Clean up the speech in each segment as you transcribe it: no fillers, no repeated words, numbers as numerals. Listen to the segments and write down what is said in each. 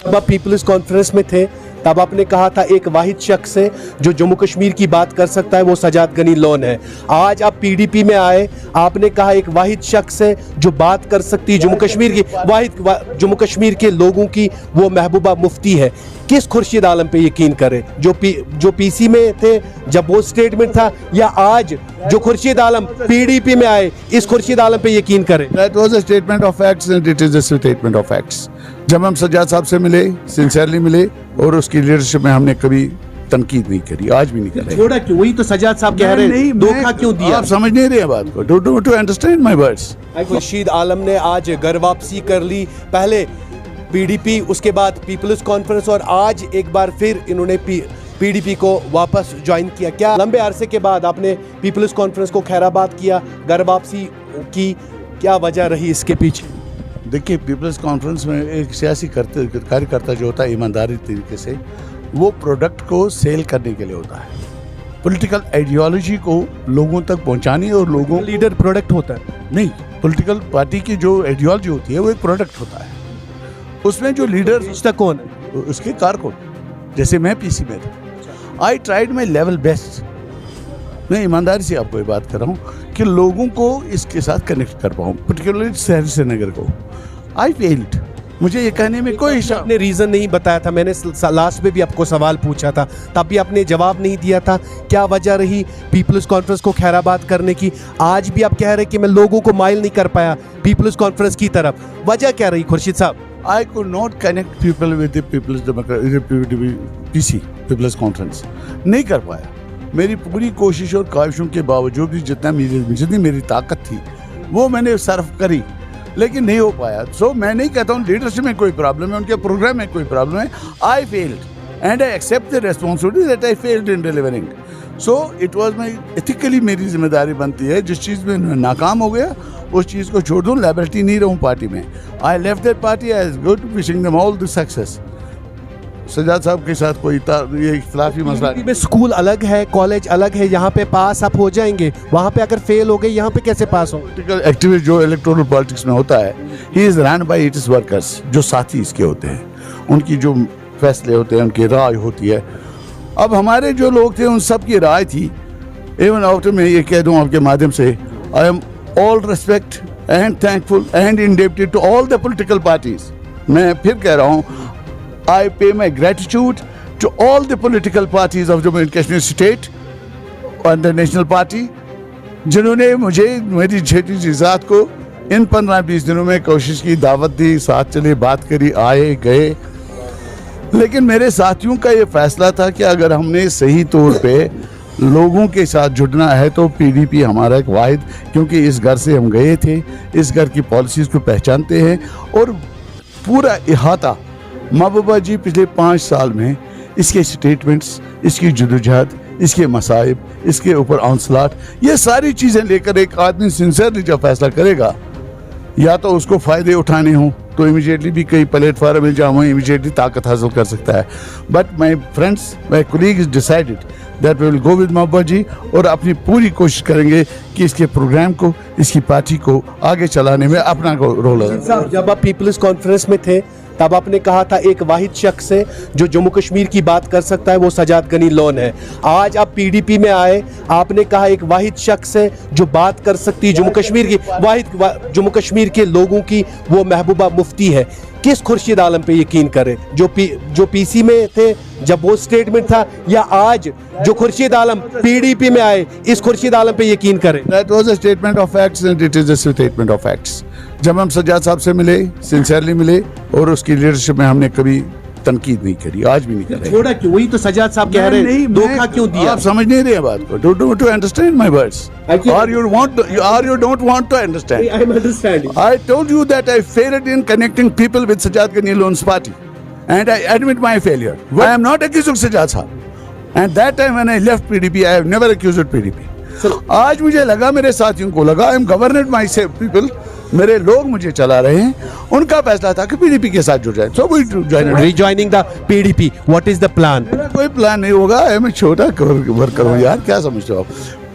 जब आप peoples conference में थे तब आपने कहा था एक वाहिद शख्स है जो जम्मू कश्मीर की बात कर सकता है, वो सजाद गनी लोन है। आज आप पीडीपी में आए, आपने कहा एक वाहिद शख्स है जो बात कर सकती है जम्मू कश्मीर की, जम्मू कश्मीर के लोगों की, वो महबूबा मुफ्ती है। किस खुर्शीद आलम पे यकीन करें, जो पीसी में थे जब वो स्टेटमेंट था, या आज जो खुर्शीद आलम पीडीपी में आए इस खुर्शीद आलम पे यकीन करें? That was a statement of facts and it is a statement of facts. जब हम सज्जाद साहब से मिले, सिंसियरली मिले और उसकी लीडरशिप में हमने कभी तनकीद नहीं करी, आज भी नहीं करें। छोड़ा क्यों? वही तो सज्जाद साहब कह रहे हैं, धोखा क्यों दिया? आप समझ नहीं रहे बात को। Don't understand my words. Khurshid Alam ने आज घर वापसी कर ली, पहले पीडीपी, उसके बाद पीपल्स कॉन्फ्रेंस और आज एक बार फिर इन्होंने पीडीपी को वापस ज्वाइन किया। क्या लंबे अरसे के बाद आपने पीपल्स कॉन्फ्रेंस को खैराबाद किया, घर वापसी की, क्या वजह रही इसके पीछे? देखिए, पीपल्स कॉन्फ्रेंस में एक सियासी कार्यकर्ता जो होता है ईमानदारी तरीके से, वो प्रोडक्ट को सेल करने के लिए होता है। पॉलिटिकल आइडियोलॉजी को लोगों तक पहुंचानी और लोगों लीडर प्रोडक्ट होता है नहीं, पॉलिटिकल पार्टी की जो आइडियोलॉजी होती है वो एक प्रोडक्ट होता है। उसमें जो लीडर तक कौन है? उसके कारकुन, जैसे मैं पीसी में था, I tried my level best. मैं ईमानदारी से आपको ये बात कर रहा हूँ कि लोगों को इसके साथ कनेक्ट कर पाऊँ, पर्टिकुलरली शहर श्रीनगर को। I failed. मुझे ये कहने में कोई आपने रीज़न नहीं बताया था, मैंने लास्ट में भी आपको सवाल पूछा था, तब भी आपने जवाब नहीं दिया था। क्या वजह रही पीपल्स कॉन्फ्रेंस को खैराबाद करने की? आज भी आप कह रहे कि मैं लोगों को माइल नहीं कर पाया पीपल्स कॉन्फ्रेंस की तरफ, वजह क्या रही खुर्शीद साहब? I could not connect people with the PC, People's Conference. नहीं कर पाया। मेरी पूरी कोशिश और काविशों के बावजूद भी जितनी मेरी ताकत थी वो मैंने सर्व करी, लेकिन नहीं हो पाया। सो मैं नहीं कहता हूँ लीडरशिप में कोई प्रॉब्लम है, उनके प्रोग्राम में कोई प्रॉब्लम है। I failed and I accept the responsibility that I failed in delivering. So it was my ethically मेरी जिम्मेदारी बनती है, जिस चीज़ में नाकाम हो गया उस चीज़ को छोड़ दूँ, लायबिलिटी नहीं रहूँ पार्टी में। I left that party, I is good, wishing them all the success. Sajjad साहब के साथ कोई ये इख्तिलाफी मसला नहीं। स्कूल अलग है, कॉलेज अलग है, यहाँ पे पास आप हो जाएंगे, वहाँ पे अगर फेल हो गए यहाँ पे कैसे पास हो? पॉलिटिकल एक्टिविस्ट जो इलेक्टोरल पॉलिटिक्स में होता है, he is run by it's workers, जो साथी इसके होते हैं, उनकी जो फैसले होते हैं, उनकी राय होती है। अब हमारे जो लोग थे उन सब की राय थी। इवन आफ्टर मैं ये कह दूँ आपके माध्यम से, I am all respect and thankful and indebted to all the political parties. मैं फिर कह रहा हूँ, I pay my gratitude to all the political parties of Jammu and Kashmir state and the national party, जिन्होंने मुझे मेरी छोटी सी ज़ात को इन 15-20 दिनों में कोशिश की, दावत दी, साथ चले, बात करी, आए गए। लेकिन मेरे साथियों का ये फैसला था कि अगर हमने सही तौर पे लोगों के साथ जुड़ना है तो पीडीपी हमारा एक वाहिद, क्योंकि इस घर से हम गए थे, इस घर की पॉलिसीज़ को पहचानते हैं और पूरा इहाता महबूबा जी पिछले 5 साल में इसके स्टेटमेंट्स, इसकी जदोजहद, इसके मसाइब, इसके ऊपर आंसलाट, ये सारी चीज़ें लेकर एक आदमी सिंसियरली जब फैसला करेगा, या तो उसको फ़ायदे उठाने हों तो इमीडिएटली भी कई प्लेटफॉर्म मिल जाऊँ, इमीडिएटली ताकत हासिल कर सकता है। But my friends, my colleague is decided that we will go with Mehbooba ji और अपनी पूरी कोशिश करेंगे कि इसके प्रोग्राम को, इसकी पार्टी को आगे चलाने में अपना रोल है। जब आप पीपल्स कॉन्फ्रेंस में थे तब आपने कहा था एक वाहिद शख्स है जो जम्मू कश्मीर की बात कर सकता है, वो सजाद गनी लोन है। आज आप पीडीपी में आए, आपने कहा एक वाहिद शख्स है जो बात कर सकती है जम्मू कश्मीर की, जम्मू कश्मीर के लोगों की, वो महबूबा मुफ्ती है। किस खुर्शीद आलम पे यकीन करें, जो पीसी में थे जब वो स्टेटमेंट था, या आज जो खुर्शीद आलम पीडीपी में आए इस खुर्शीद आलम पे यकीन करें? That was a statement of facts and it is a statement of facts. जब हम सज्जाद साहब से मिले, सिंसियरली मिले और उसकी लीडरशिप में हमने कभी तनकीद नहीं करी, आज भी नहीं कर रहे। छोड़ा क्यों? वही तो सज्जाद साहब कह रहे हैं, धोखा क्यों दिया? आप समझ नहीं रहे बात को। Don't understand my words. Or you don't want to understand. I am understanding. I told you that I failed in connecting people with Sajjad Ghani Loans party, and I admit my failure. I am not accused of Sajjad Sahab. And that time when I left PDP, I have never accused PDP. आज मुझे लगा, मेरे साथियों को लगा, I am governed by people, मेरे लोग मुझे चला रहे हैं, उनका फैसला था कि पीडीपी के साथ जुड़ जाए। So we joined. Rejoining the PDP. What is the plan? मेरा कोई प्लान नहीं होगा, मैं छोटा वर्कर हूँ यार, क्या समझते हो आप?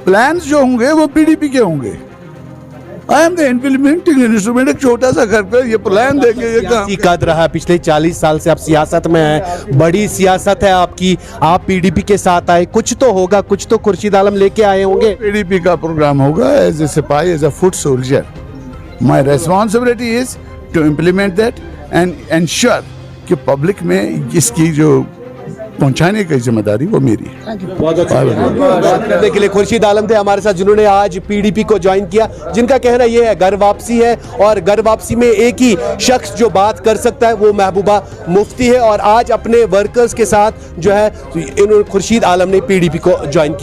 प्लान्स जो होंगे वो पीडीपी के होंगे। I am the implementing instrument. एक छोटा सा घर पे ये प्लान देके ये काम। सियासी कद रहा पिछले 40 साल से आप सियासत में हैं, बड़ी सियासत है आपकी, आप पीडीपी के साथ आए, कुछ तो होगा, कुछ तो खुर्शीद आलम लेके आए होंगे। पीडीपी का प्रोग्राम होगा एज ए सिपाही, as a foot soldier. My responsibility is to implement that and ensure कि पब्लिक में इसकी जो पहुंचाने की जिम्मेदारी वो मेरी है। बात करने के लिए खुर्शीद आलम थे हमारे साथ, जिन्होंने आज पीडीपी को ज्वाइन किया, जिनका कहना यह है घर वापसी है और घर वापसी में एक ही शख्स जो बात कर सकता है वो महबूबा मुफ्ती है। और आज अपने वर्कर्स के साथ जो है खुर्शीद आलम ने पीडीपी को ज्वाइन किया।